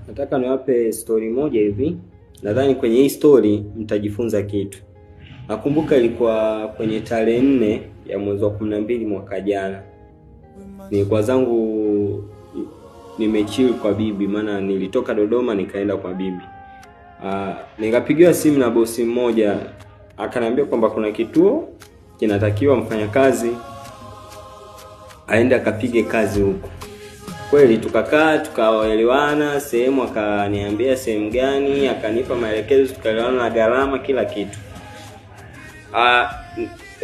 Nataka niwape story moja hivi. Nadhani kwenye hii story mtajifunza kitu. Nakumbuka ilikuwa kwenye tarehe 4 ya mwezi wa 12 mwaka jana. Nilikuwa zangu nimechill kwa bibi, maana nilitoka Dodoma nikaenda kwa bibi. Nikapigiwa simu na bosi mmoja, akaniambia kwamba kuna kituo kinatakiwa mfanyakazi aende akapige kazi huko. Kweli tukakaa tukaelewana sehemu, akaniambia sehemu gani, akanipa maelekezo, tukaelewana na gharama, kila kitu.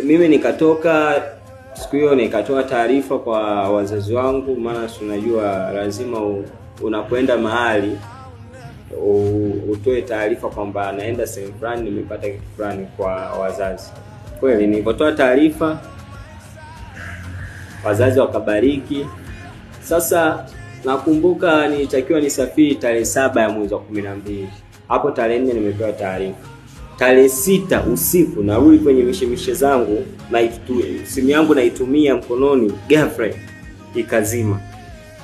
Mimi nikatoka siku hiyo, nikatoa taarifa kwa wazazi wangu, maana unajua lazima unapoenda mahali utoe taarifa kwamba naenda sehemu fulani, nimepata kitu fulani kwa wazazi. Kweli nilipotoa taarifa, wazazi wakabariki. Sasa nakumbuka nilitakiwa nisafiri tarehe 7 ya mwezi wa 12. Hapo tarehe 4 nimepewa taarifa. Tarehe 6 usiku narudi kwenye mishemishe zangu, na simu yangu naitumia mkononi, ghafla ikazima.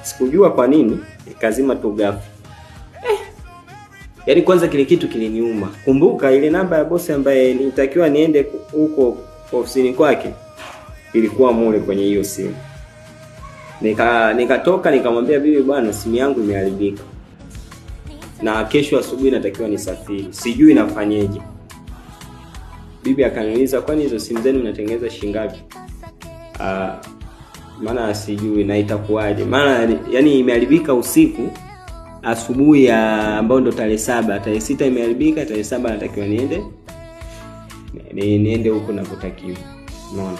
Sikujua kwa nini ikazima tu ghafla. Yaani kwanza kile kitu kiliniuma. Kumbuka ile namba ya bosi ambaye nilitakiwa niende huko ofisini kwake ilikuwa mule kwenye hiyo simu. Nikatoka nikamwambia bibi, bwana simu yangu imeharibika na kesho asubuhi natakiwa nisafiri, sijui nafanyeje. Bibi akaniuliza, kwani hizo simu zenu mnatengeneza shilingi ngapi? Maana sijui na itakuwaje. Maana yani imeharibika usiku, asubuhi ya ambao ndo tarehe 7, tarehe 6 imeharibika, tarehe 7 natakiwa niende huko napotakiwa. Unaona?